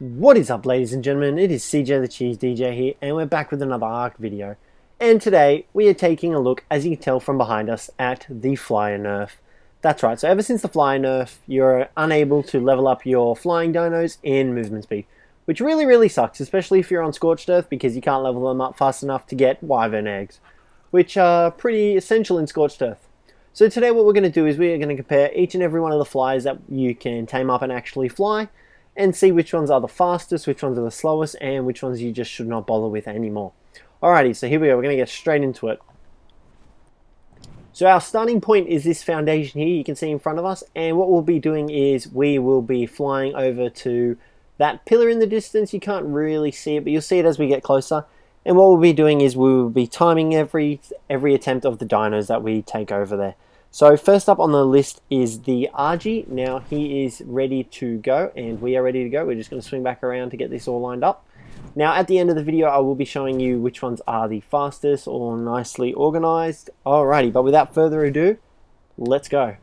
What is up, ladies and gentlemen? It is CJ the Cheese DJ here, and we're back with another ARK video. And today we are taking a look, as you can tell from behind us, at the Flyer nerf. That's right, so ever since the Flyer nerf, you're unable to level up your flying dinos in movement speed, which really sucks, especially if you're on Scorched Earth, because you can't level them up fast enough to get Wyvern eggs, which are pretty essential in Scorched Earth. So today what we're going to do is we are going to compare each and every one of the flyers that you can tame up and actually fly, and see which ones are the fastest, which ones are the slowest, and which ones you just should not bother with anymore. Alrighty, so here we go. We're going to get straight into it. So our starting point is this foundation here you can see in front of us, and what we'll be doing is we will be flying over to that pillar in the distance. You can't really see it, but you'll see it as we get closer. And what we'll be doing is we will be timing every attempt of the dinos that we take over there. So first up on the list is the Argy. Now he is ready to go, and we are ready to go. We're just going to swing back around to get this all lined up. Now at the end of the video I will be showing you which ones are the fastest or nicely organized. Alrighty, but without further ado, let's go.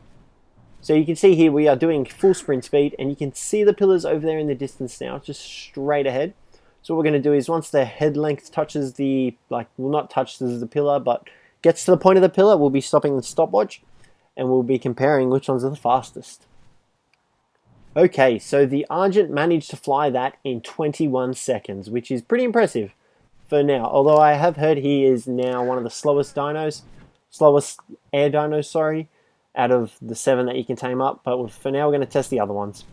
So you can see here we are doing full sprint speed, and you can see the pillars over there in the distance now, just straight ahead. So what we're going to do is once the head length touches the, will not touch the pillar, but gets to the point of the pillar, we'll be stopping the stopwatch. And we'll be comparing which ones are the fastest. Okay, so the Argent managed to fly that in 21 seconds, which is pretty impressive for now. Although I have heard he is now one of the slowest air dinos, sorry, out of the 7 that you can tame up. But for now, we're going to test the other ones.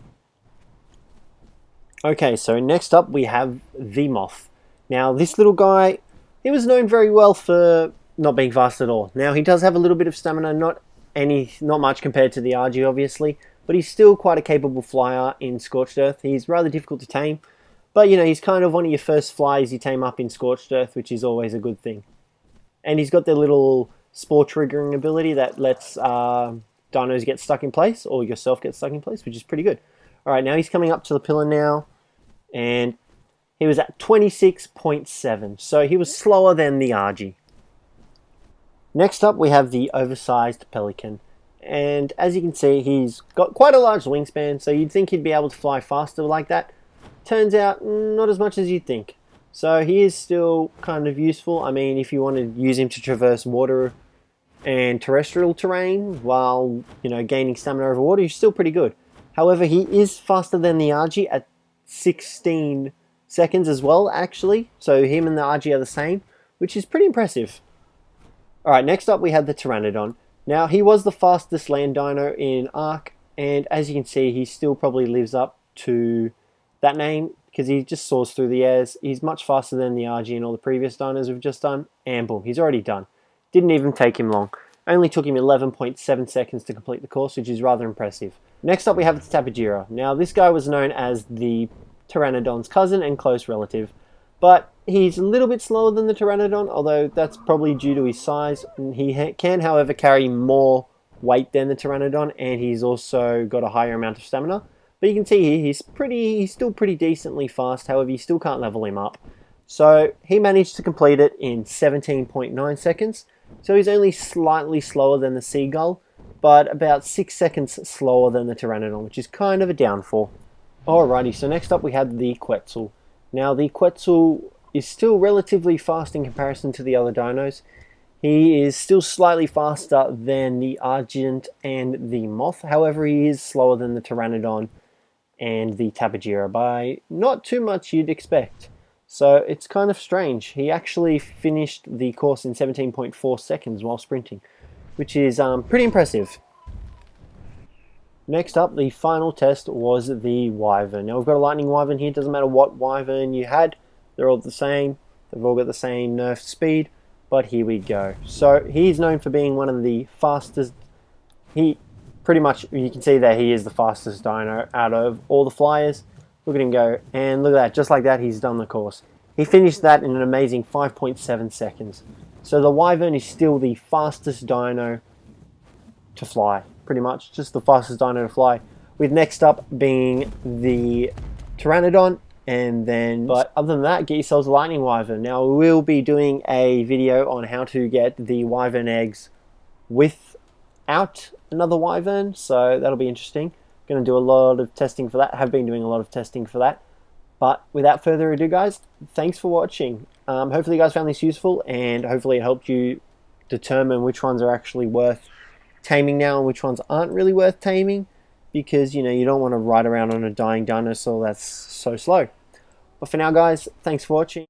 Okay, so next up we have the Moth. Now this little guy, he was known very well for not being fast at all. Now he does have a little bit of stamina, not much compared to the Argy, obviously, but he's still quite a capable flyer in Scorched Earth. He's rather difficult to tame, but you know, he's kind of one of your first flyers you tame up in Scorched Earth, which is always a good thing. And he's got the little spore triggering ability that lets dinos get stuck in place, or yourself get stuck in place, which is pretty good. Alright, now he's coming up to the pillar now, and he was at 26.7, so he was slower than the Argy. Next up we have the oversized Pelican, and as you can see he's got quite a large wingspan, so you'd think he'd be able to fly faster like that. Turns out not as much as you'd think. So he is still kind of useful. I mean, if you want to use him to traverse water and terrestrial terrain while, you know, gaining stamina over water, he's still pretty good. However, he is faster than the Argy at 16 seconds as well, actually. So him and the Argy are the same, which is pretty impressive. Alright, next up we have the Pteranodon. Now, he was the fastest land dino in ARK, and as you can see, he still probably lives up to that name, because he just soars through the airs. He's much faster than the Argy and all the previous dinos we've just done, and boom, he's already done. Didn't even take him long. Only took him 11.7 seconds to complete the course, which is rather impressive. Next up we have the Tapejara. Now, this guy was known as the Pteranodon's cousin and close relative, but he's a little bit slower than the Pteranodon, although that's probably due to his size. He can, however, carry more weight than the Pteranodon, and he's also got a higher amount of stamina. But you can see here, he's still pretty decently fast, however, you still can't level him up. So he managed to complete it in 17.9 seconds, so he's only slightly slower than the Seagull, but about 6 seconds slower than the Pteranodon, which is kind of a downfall. Alrighty, so next up we have the Quetzal. Now, the Quetzal is still relatively fast in comparison to the other dinos. He is still slightly faster than the Argent and the Moth. However, he is slower than the Pteranodon and the Tapejara by not too much you'd expect. So it's kind of strange. He actually finished the course in 17.4 seconds while sprinting, which is pretty impressive. Next up, the final test was the Wyvern. Now we've got a Lightning Wyvern here. Doesn't matter what Wyvern you had, they're all the same. They've all got the same nerfed speed, but here we go. So he's known for being one of the fastest. He pretty much, you can see that he is the fastest dino out of all the flyers. Look at him go, and look at that, just like that he's done the course. He finished that in an amazing 5.7 seconds. So the Wyvern is still the fastest dino to fly. Pretty much just the fastest dino to fly, with next up being the Pteranodon, and then, but other than that, get yourselves a Lightning Wyvern. Now we will be doing a video on how to get the Wyvern eggs without another Wyvern, so that'll be interesting. Going to do a lot of testing for that, have been doing a lot of testing for that. But without further ado, guys, thanks for watching. Hopefully you guys found this useful, and hopefully it helped you determine which ones are actually worth taming now and which ones aren't really worth taming, because you don't want to ride around on a dying dinosaur that's so slow. But for now, guys, thanks for watching.